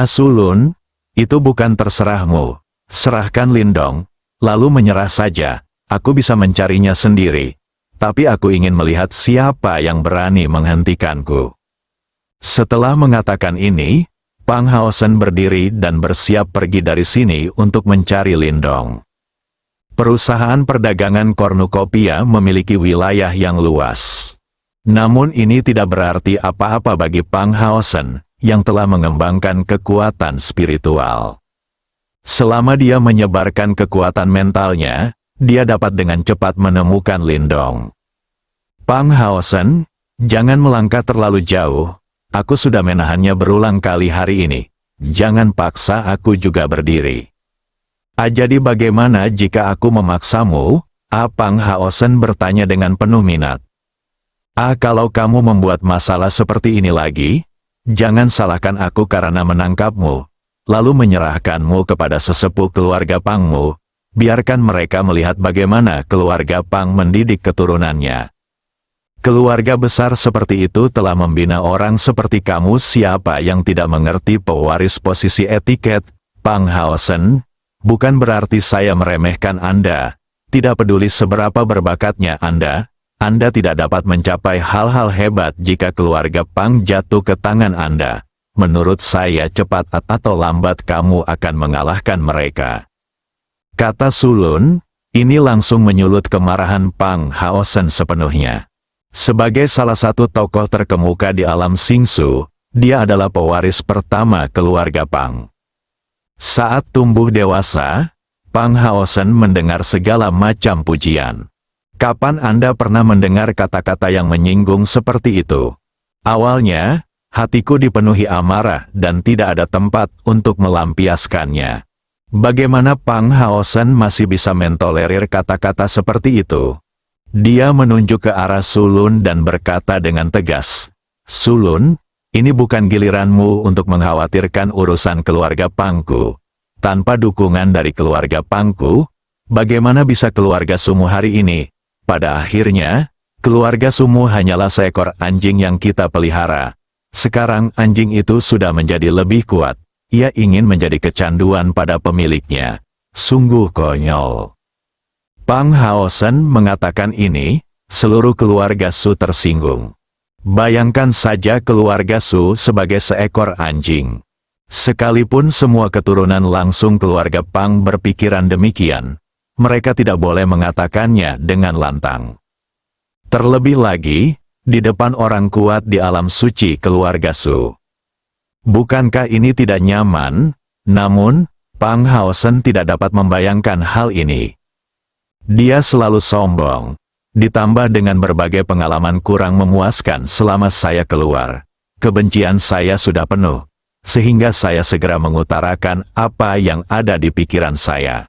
Sulun, itu bukan terserahmu, serahkan Lindong, lalu menyerah saja, aku bisa mencarinya sendiri, tapi aku ingin melihat siapa yang berani menghentikanku. Setelah mengatakan ini, Pang Haosen berdiri dan bersiap pergi dari sini untuk mencari Lindong. Perusahaan perdagangan kornukopia memiliki wilayah yang luas. Namun ini tidak berarti apa-apa bagi Pang Haosen, yang telah mengembangkan kekuatan spiritual. Selama dia menyebarkan kekuatan mentalnya, dia dapat dengan cepat menemukan Lindong. Pang Haosen, jangan melangkah terlalu jauh, aku sudah menahannya berulang kali hari ini. Jangan paksa aku juga berdiri. Jadi bagaimana jika aku memaksamu? Pang Haosen bertanya dengan penuh minat. Kalau kamu membuat masalah seperti ini lagi, jangan salahkan aku karena menangkapmu, lalu menyerahkanmu kepada sesepuh keluarga Pangmu. Biarkan mereka melihat bagaimana keluarga Pang mendidik keturunannya. Keluarga besar seperti itu telah membina orang seperti kamu. Siapa yang tidak mengerti pewaris posisi etiket, Pang Haosen? Bukan berarti saya meremehkan Anda. Tidak peduli seberapa berbakatnya Anda tidak dapat mencapai hal-hal hebat jika keluarga Pang jatuh ke tangan Anda. Menurut saya cepat atau lambat kamu akan mengalahkan mereka. Kata Sulun, ini langsung menyulut kemarahan Pang Haosen sepenuhnya. Sebagai salah satu tokoh terkemuka di alam Xingsu, dia adalah pewaris pertama keluarga Pang. Saat tumbuh dewasa, Pang Haosen mendengar segala macam pujian. Kapan Anda pernah mendengar kata-kata yang menyinggung seperti itu? Awalnya, hatiku dipenuhi amarah dan tidak ada tempat untuk melampiaskannya. Bagaimana Pang Haosen masih bisa mentolerir kata-kata seperti itu? Dia menunjuk ke arah Sulun dan berkata dengan tegas, "Sulun, ini bukan giliranmu untuk mengkhawatirkan urusan keluarga Pangku. Tanpa dukungan dari keluarga Pangku, bagaimana bisa keluarga Sumu hari ini? Pada akhirnya, keluarga Sumu hanyalah seekor anjing yang kita pelihara. Sekarang anjing itu sudah menjadi lebih kuat. Ia ingin menjadi kecanduan pada pemiliknya. Sungguh konyol." Pang Haosen mengatakan ini, seluruh keluarga Su tersinggung. Bayangkan saja keluarga Su sebagai seekor anjing. Sekalipun semua keturunan langsung keluarga Pang berpikiran demikian, mereka tidak boleh mengatakannya dengan lantang. Terlebih lagi, di depan orang kuat di alam suci keluarga Su. Bukankah ini tidak nyaman? Namun, Pang Haosen tidak dapat membayangkan hal ini. Dia selalu sombong, ditambah dengan berbagai pengalaman kurang memuaskan selama saya keluar. Kebencian saya sudah penuh, sehingga saya segera mengutarakan apa yang ada di pikiran saya.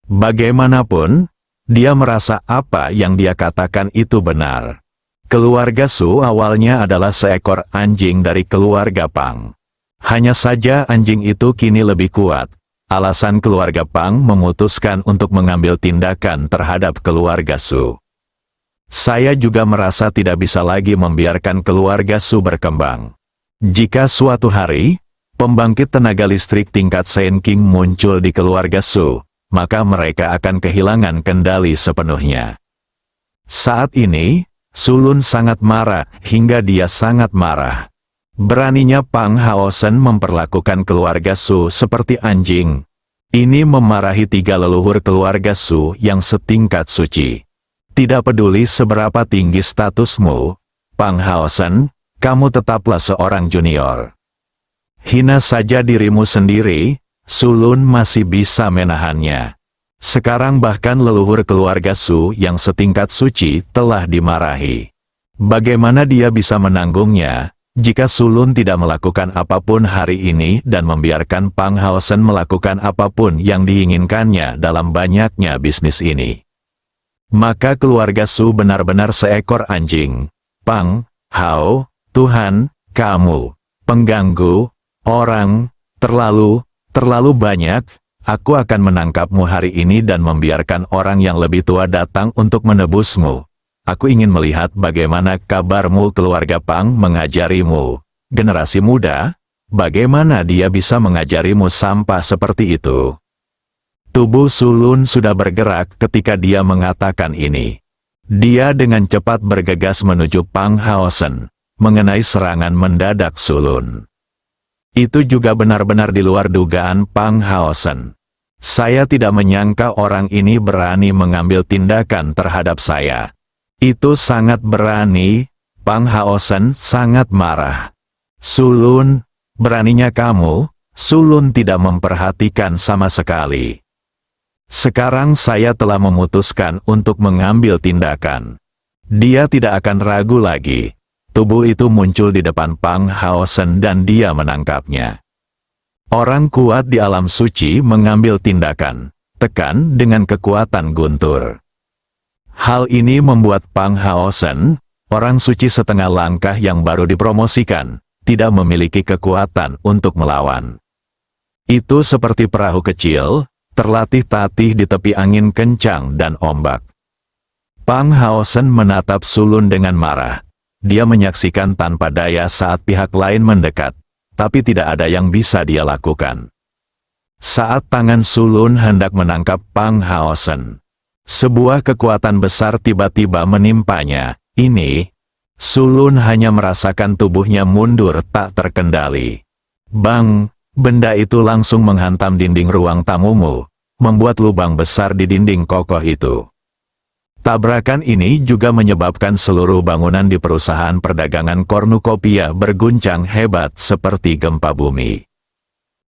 Bagaimanapun, dia merasa apa yang dia katakan itu benar. Keluarga Su awalnya adalah seekor anjing dari keluarga Pang. Hanya saja anjing itu kini lebih kuat. Alasan keluarga Pang memutuskan untuk mengambil tindakan terhadap keluarga Su. Saya juga merasa tidak bisa lagi membiarkan keluarga Su berkembang. Jika suatu hari, pembangkit tenaga listrik tingkat Shen King muncul di keluarga Su, maka mereka akan kehilangan kendali sepenuhnya. Saat ini, Sulun sangat marah, hingga dia sangat marah. Beraninya Pang Haosen memperlakukan keluarga Su seperti anjing. Ini memarahi 3 leluhur keluarga Su yang setingkat suci. Tidak peduli seberapa tinggi statusmu, Pang Haosen, kamu tetaplah seorang junior. Hina saja dirimu sendiri, Sulun masih bisa menahannya. Sekarang bahkan leluhur keluarga Su yang setingkat suci telah dimarahi. Bagaimana dia bisa menanggungnya, jika Sulun tidak melakukan apapun hari ini dan membiarkan Pang Haosen melakukan apapun yang diinginkannya dalam banyaknya bisnis ini? Maka keluarga Su benar-benar seekor anjing. Pang Hao, Tuhan, kamu, pengganggu, orang, terlalu banyak. Aku akan menangkapmu hari ini dan membiarkan orang yang lebih tua datang untuk menebusmu. Aku ingin melihat bagaimana kabarmu keluarga Pang mengajarimu. Generasi muda, bagaimana dia bisa mengajarimu sampah seperti itu? Tubuh Sulun sudah bergerak ketika dia mengatakan ini. Dia dengan cepat bergegas menuju Pang Haosen, mengenai serangan mendadak Sulun. Itu juga benar-benar di luar dugaan Pang Haosen. Saya tidak menyangka orang ini berani mengambil tindakan terhadap saya. Itu sangat berani. Pang Haosen sangat marah. Sulun, beraninya kamu? Sulun tidak memperhatikan sama sekali. Sekarang saya telah memutuskan untuk mengambil tindakan. Dia tidak akan ragu lagi. Tubuh itu muncul di depan Pang Haosen dan dia menangkapnya. Orang kuat di alam suci mengambil tindakan, tekan dengan kekuatan guntur. Hal ini membuat Pang Haosen, orang suci setengah langkah yang baru dipromosikan, tidak memiliki kekuatan untuk melawan. Itu seperti perahu kecil, terlatih-tatih di tepi angin kencang dan ombak. Pang Haosen menatap Sulun dengan marah. Dia menyaksikan tanpa daya saat pihak lain mendekat, tapi tidak ada yang bisa dia lakukan. Saat tangan Sulun hendak menangkap Pang Haosen, sebuah kekuatan besar tiba-tiba menimpanya. Ini, Sulun hanya merasakan tubuhnya mundur tak terkendali. Bang! Benda itu langsung menghantam dinding ruang tamumu, membuat lubang besar di dinding kokoh itu. Tabrakan ini juga menyebabkan seluruh bangunan di perusahaan perdagangan kornukopia berguncang hebat seperti gempa bumi.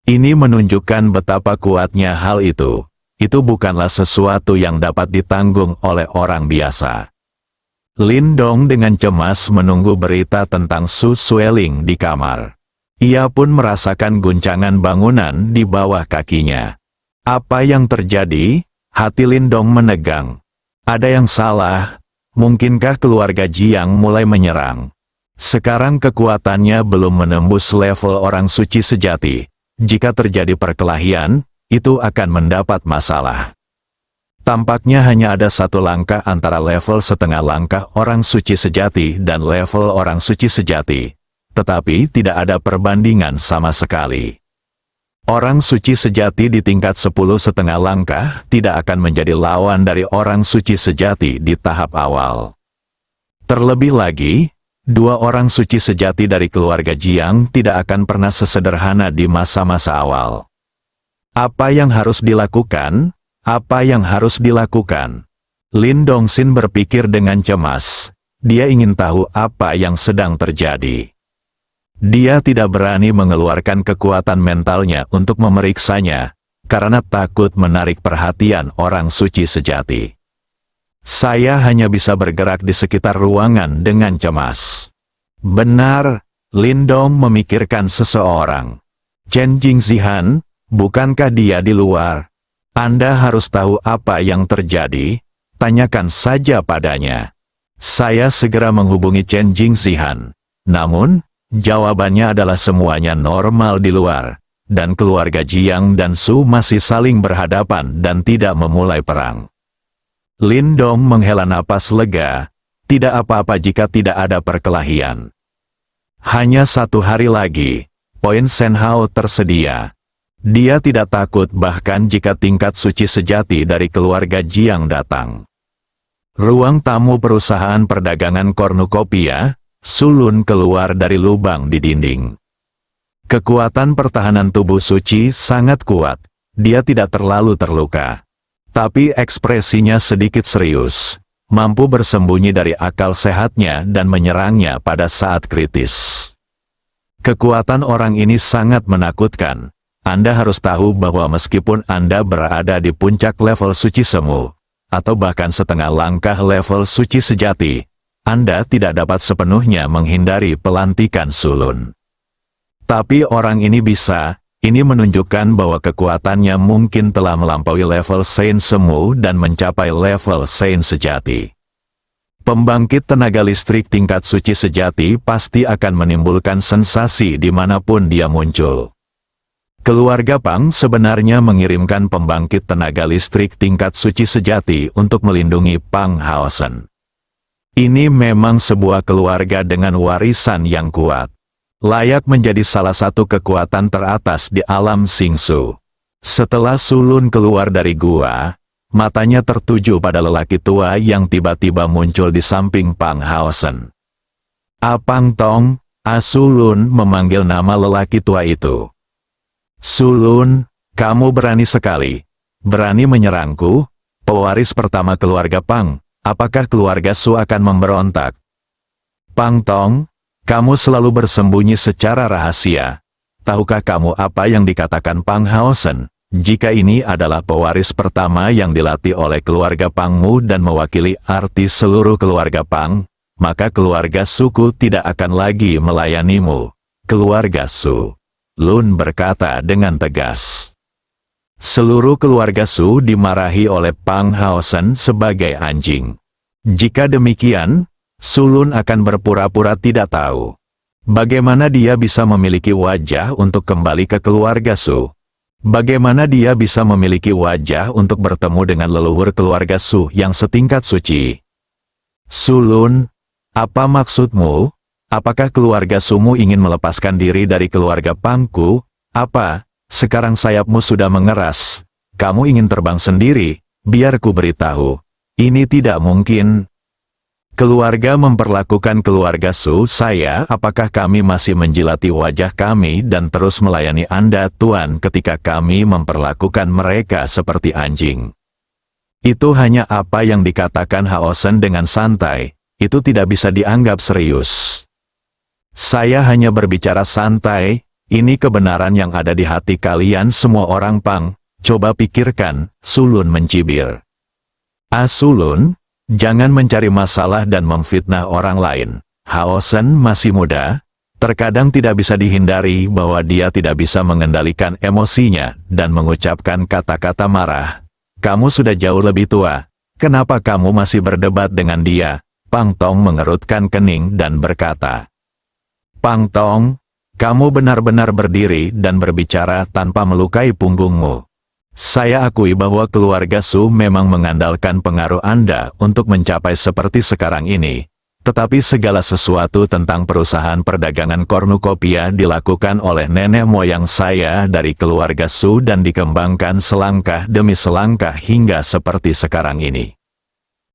Ini menunjukkan betapa kuatnya hal itu. Itu bukanlah sesuatu yang dapat ditanggung oleh orang biasa. Lin Dong dengan cemas menunggu berita tentang Su Sueling di kamar. Ia pun merasakan guncangan bangunan di bawah kakinya. Apa yang terjadi? Hati Lin Dong menegang. Ada yang salah? Mungkinkah keluarga Jiang mulai menyerang? Sekarang kekuatannya belum menembus level orang suci sejati. Jika terjadi perkelahian, itu akan mendapat masalah. Tampaknya hanya ada satu langkah antara level setengah langkah orang suci sejati dan level orang suci sejati. Tetapi tidak ada perbandingan sama sekali. Orang suci sejati di tingkat 10 setengah langkah tidak akan menjadi lawan dari orang suci sejati di tahap awal. Terlebih lagi, dua orang suci sejati dari keluarga Jiang tidak akan pernah sesederhana di masa-masa awal. Apa yang harus dilakukan? Apa yang harus dilakukan? Lin Dongxin berpikir dengan cemas. Dia ingin tahu apa yang sedang terjadi. Dia tidak berani mengeluarkan kekuatan mentalnya untuk memeriksanya, karena takut menarik perhatian orang suci sejati. Saya hanya bisa bergerak di sekitar ruangan dengan cemas. Benar, Lin Dong memikirkan seseorang. Chen Jingzihan, bukankah dia di luar? Anda harus tahu apa yang terjadi, tanyakan saja padanya. Saya segera menghubungi Chen Jingzihan. Namun, jawabannya adalah semuanya normal di luar, dan keluarga Jiang dan Su masih saling berhadapan dan tidak memulai perang. Lin Dong menghela napas lega, tidak apa-apa jika tidak ada perkelahian. Hanya 1 hari lagi, poin Senhao tersedia. Dia tidak takut bahkan jika tingkat suci sejati dari keluarga Jiang datang. Ruang tamu perusahaan perdagangan kornukopia, Sulun keluar dari lubang di dinding. Kekuatan pertahanan tubuh suci sangat kuat. Dia tidak terlalu terluka. Tapi ekspresinya sedikit serius. Mampu bersembunyi dari akal sehatnya dan menyerangnya pada saat kritis. Kekuatan orang ini sangat menakutkan. Anda harus tahu bahwa meskipun Anda berada di puncak level suci semu, atau bahkan setengah langkah level suci sejati, Anda tidak dapat sepenuhnya menghindari pelantikan Sulun. Tapi orang ini bisa, ini menunjukkan bahwa kekuatannya mungkin telah melampaui level Saint semu dan mencapai level Saint sejati. Pembangkit tenaga listrik tingkat suci sejati pasti akan menimbulkan sensasi dimanapun dia muncul. Keluarga Pang sebenarnya mengirimkan pembangkit tenaga listrik tingkat suci sejati untuk melindungi Pang Haosen. Ini memang sebuah keluarga dengan warisan yang kuat. Layak menjadi salah satu kekuatan teratas di alam Xingsu. Setelah Sulun keluar dari gua, matanya tertuju pada lelaki tua yang tiba-tiba muncul di samping Pang Haosen. Apang Tong, Sulun memanggil nama lelaki tua itu. Sulun, kamu berani sekali. Berani menyerangku, pewaris pertama keluarga Pang. Apakah keluarga Su akan memberontak? Pang Tong, kamu selalu bersembunyi secara rahasia. Tahukah kamu apa yang dikatakan Pang Haosen? Jika ini adalah pewaris pertama yang dilatih oleh keluarga Pangmu dan mewakili arti seluruh keluarga Pang, maka keluarga Suku tidak akan lagi melayanimu. Keluarga Su. Lun berkata dengan tegas. Seluruh keluarga Su dimarahi oleh Pang Haosen sebagai anjing. Jika demikian, Sulun akan berpura-pura tidak tahu. Bagaimana dia bisa memiliki wajah untuk kembali ke keluarga Su? Bagaimana dia bisa memiliki wajah untuk bertemu dengan leluhur keluarga Su yang setingkat suci? Sulun, apa maksudmu? Apakah keluarga Sumu ingin melepaskan diri dari keluarga Pangku? Apa, sekarang sayapmu sudah mengeras? Kamu ingin terbang sendiri? Biar ku beritahu. Ini tidak mungkin. Keluarga memperlakukan keluarga Su saya, apakah kami masih menjilati wajah kami dan terus melayani Anda, Tuan, ketika kami memperlakukan mereka seperti anjing? Itu hanya apa yang dikatakan Haosen dengan santai, itu tidak bisa dianggap serius. Saya hanya berbicara santai, ini kebenaran yang ada di hati kalian semua orang Pang, coba pikirkan, Sulun mencibir. Sulun, jangan mencari masalah dan memfitnah orang lain. Haosen masih muda, terkadang tidak bisa dihindari bahwa dia tidak bisa mengendalikan emosinya dan mengucapkan kata-kata marah. Kamu sudah jauh lebih tua, kenapa kamu masih berdebat dengan dia? Pang Tong mengerutkan kening dan berkata, Pang Tong, kamu benar-benar berdiri dan berbicara tanpa melukai punggungmu. Saya akui bahwa keluarga Su memang mengandalkan pengaruh Anda untuk mencapai seperti sekarang ini. Tetapi segala sesuatu tentang perusahaan perdagangan kornukopia dilakukan oleh nenek moyang saya dari keluarga Su dan dikembangkan selangkah demi selangkah hingga seperti sekarang ini.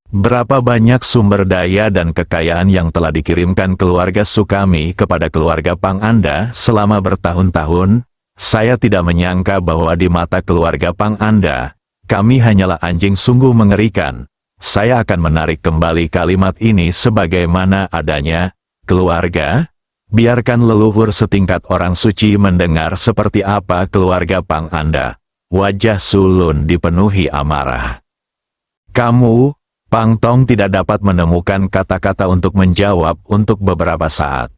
Berapa banyak sumber daya dan kekayaan yang telah dikirimkan keluarga Su kami kepada keluarga Pang Anda selama bertahun-tahun? Saya tidak menyangka bahwa di mata keluarga Pang Anda, kami hanyalah anjing sungguh mengerikan. Saya akan menarik kembali kalimat ini sebagaimana adanya. Keluarga, biarkan leluhur setingkat orang suci mendengar seperti apa keluarga Pang Anda. Wajah Sulun dipenuhi amarah. Kamu, Pang Tong tidak dapat menemukan kata-kata untuk menjawab untuk beberapa saat.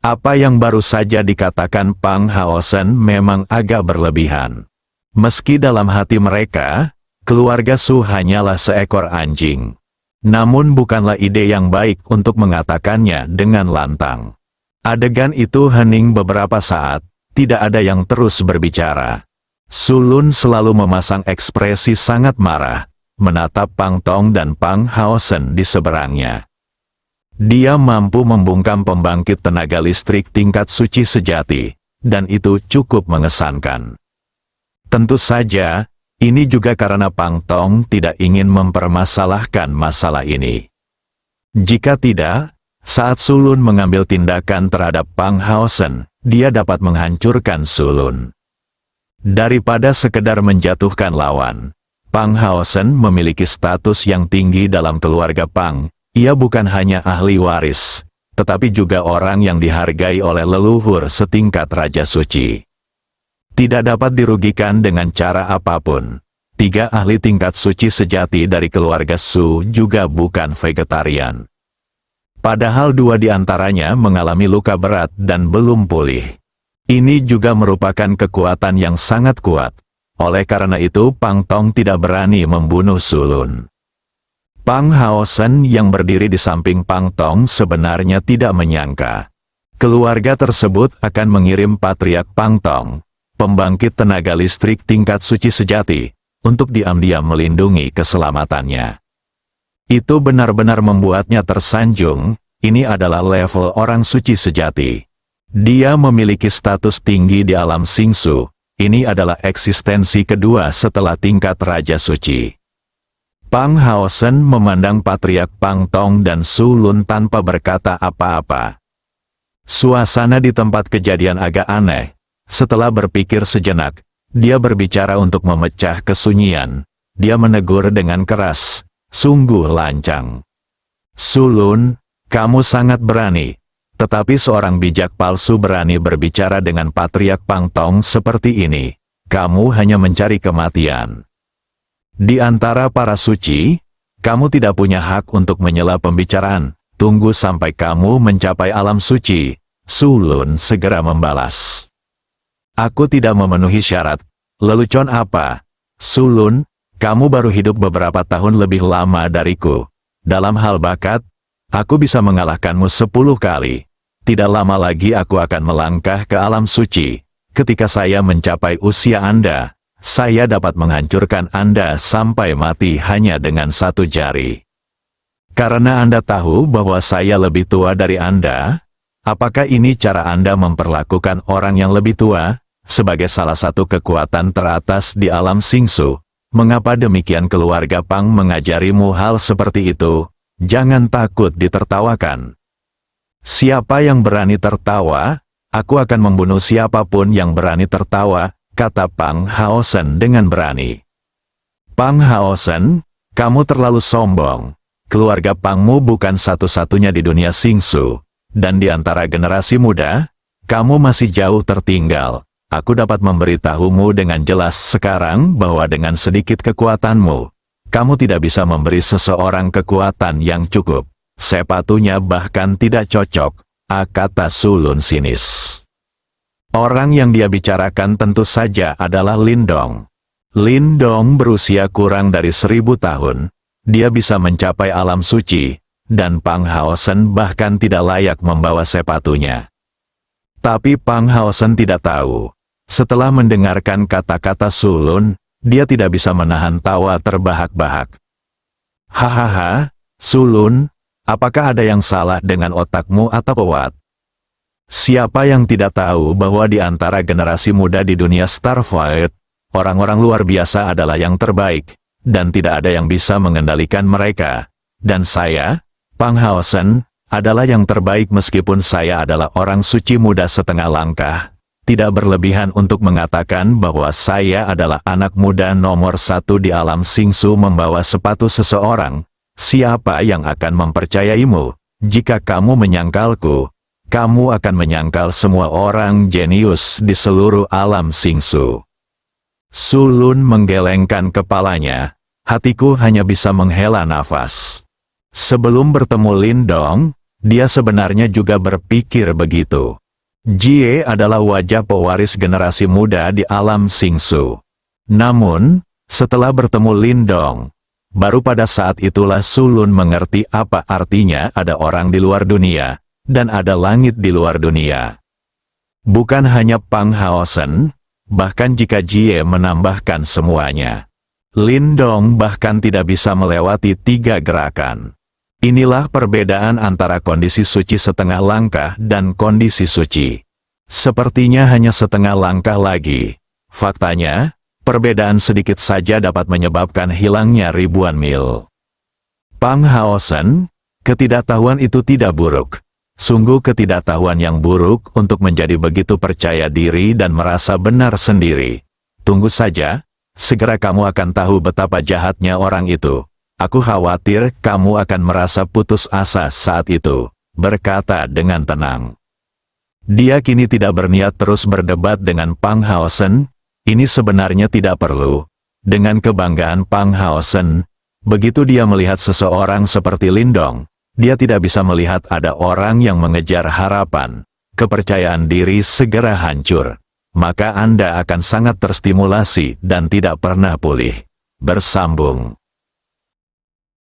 Apa yang baru saja dikatakan Pang Haosen memang agak berlebihan. Meski dalam hati mereka, keluarga Su hanyalah seekor anjing. Namun bukanlah ide yang baik untuk mengatakannya dengan lantang. Adegan itu hening beberapa saat, tidak ada yang terus berbicara. Sulun selalu memasang ekspresi sangat marah, menatap Pang Tong dan Pang Haosen di seberangnya. Dia mampu membungkam pembangkit tenaga listrik tingkat suci sejati, dan itu cukup mengesankan. Tentu saja, ini juga karena Pang Tong tidak ingin mempermasalahkan masalah ini. Jika tidak, saat Sulun mengambil tindakan terhadap Pang Haosen, dia dapat menghancurkan Sulun. Daripada sekedar menjatuhkan lawan, Pang Haosen memiliki status yang tinggi dalam keluarga Pang. Ia bukan hanya ahli waris, tetapi juga orang yang dihargai oleh leluhur setingkat Raja Suci. Tidak dapat dirugikan dengan cara apapun. 3 ahli tingkat suci sejati dari keluarga Su juga bukan vegetarian. Padahal 2 di antaranya mengalami luka berat dan belum pulih. Ini juga merupakan kekuatan yang sangat kuat. Oleh karena itu Pang Tong tidak berani membunuh Sulun. Pang Haosen yang berdiri di samping Pang Tong sebenarnya tidak menyangka keluarga tersebut akan mengirim patriark Pang Tong, pembangkit tenaga listrik tingkat suci sejati, untuk diam-diam melindungi keselamatannya. Itu benar-benar membuatnya tersanjung. Ini adalah level orang suci sejati. Dia memiliki status tinggi di alam Singsu. Ini adalah eksistensi kedua setelah tingkat Raja Suci. Pang Haosen memandang patriark Pang Tong dan Sulun tanpa berkata apa-apa. Suasana di tempat kejadian agak aneh. Setelah berpikir sejenak, dia berbicara untuk memecah kesunyian. Dia menegur dengan keras, sungguh lancang. Sulun, kamu sangat berani. Tetapi seorang bijak palsu berani berbicara dengan patriark Pang Tong seperti ini. Kamu hanya mencari kematian. Di antara para suci, kamu tidak punya hak untuk menyela pembicaraan. Tunggu sampai kamu mencapai alam suci. Sulun segera membalas. Aku tidak memenuhi syarat. Lelucon apa? Sulun, kamu baru hidup beberapa tahun lebih lama dariku. Dalam hal bakat, Aku bisa mengalahkanmu 10 kali. Tidak lama lagi aku akan melangkah ke alam suci. Ketika saya mencapai usia Anda, saya dapat menghancurkan Anda sampai mati hanya dengan 1 jari. Karena Anda tahu bahwa saya lebih tua dari Anda, apakah ini cara Anda memperlakukan orang yang lebih tua? Sebagai salah satu kekuatan teratas di alam Singsu, mengapa demikian keluarga Pang mengajarimu hal seperti itu? Jangan takut ditertawakan. Siapa yang berani tertawa, aku akan membunuh siapapun yang berani tertawa, kata Pang Haosen dengan berani. Pang Haosen, kamu terlalu sombong. Keluarga Pangmu bukan satu-satunya di dunia Singsu, dan di antara generasi muda, kamu masih jauh tertinggal. Aku dapat memberitahumu dengan jelas sekarang bahwa dengan sedikit kekuatanmu, kamu tidak bisa memberi seseorang kekuatan yang cukup. Sepatunya bahkan tidak cocok, kata Sulun sinis. Orang yang dia bicarakan tentu saja adalah Lindong. Lindong berusia kurang dari 1000 tahun. Dia bisa mencapai alam suci, dan Pang Haosen bahkan tidak layak membawa sepatunya. Tapi Pang Haosen tidak tahu. Setelah mendengarkan kata-kata Sulun, dia tidak bisa menahan tawa terbahak-bahak. Hahaha, Sulun, apakah ada yang salah dengan otakmu atau kuat? Siapa yang tidak tahu bahwa di antara generasi muda di dunia Starfight, orang-orang luar biasa adalah yang terbaik, dan tidak ada yang bisa mengendalikan mereka. Dan saya, Pang Haosen, adalah yang terbaik meskipun saya adalah orang suci muda setengah langkah. Tidak berlebihan untuk mengatakan bahwa saya adalah anak muda nomor 1 di alam Singsu membawa sepatu seseorang. Siapa yang akan mempercayaimu? Jika kamu menyangkalku, kamu akan menyangkal semua orang jenius di seluruh alam Singsu. Sulun menggelengkan kepalanya. Hatiku hanya bisa menghela nafas. Sebelum bertemu Lindong, dia sebenarnya juga berpikir begitu. Jie adalah wajah pewaris generasi muda di alam Singsu. Namun, setelah bertemu Lindong, baru pada saat itulah Sulun mengerti apa artinya ada orang di luar dunia, dan ada langit di luar dunia. Bukan hanya Pang Haosen, bahkan jika Jie menambahkan semuanya. Lindong bahkan tidak bisa melewati 3 gerakan. Inilah perbedaan antara kondisi suci setengah langkah dan kondisi suci. Sepertinya hanya setengah langkah lagi. Faktanya, perbedaan sedikit saja dapat menyebabkan hilangnya ribuan mil. Pang Haosen, ketidaktahuan itu tidak buruk. Sungguh ketidaktahuan yang buruk untuk menjadi begitu percaya diri dan merasa benar sendiri. Tunggu saja, segera kamu akan tahu betapa jahatnya orang itu. Aku khawatir kamu akan merasa putus asa saat itu, berkata dengan tenang. Dia kini tidak berniat terus berdebat dengan Pang Haosen, ini sebenarnya tidak perlu. Dengan kebanggaan Pang Haosen, begitu dia melihat seseorang seperti Lindong, dia tidak bisa melihat ada orang yang mengejar harapan. Kepercayaan diri segera hancur. Maka Anda akan sangat terstimulasi dan tidak pernah pulih. Bersambung.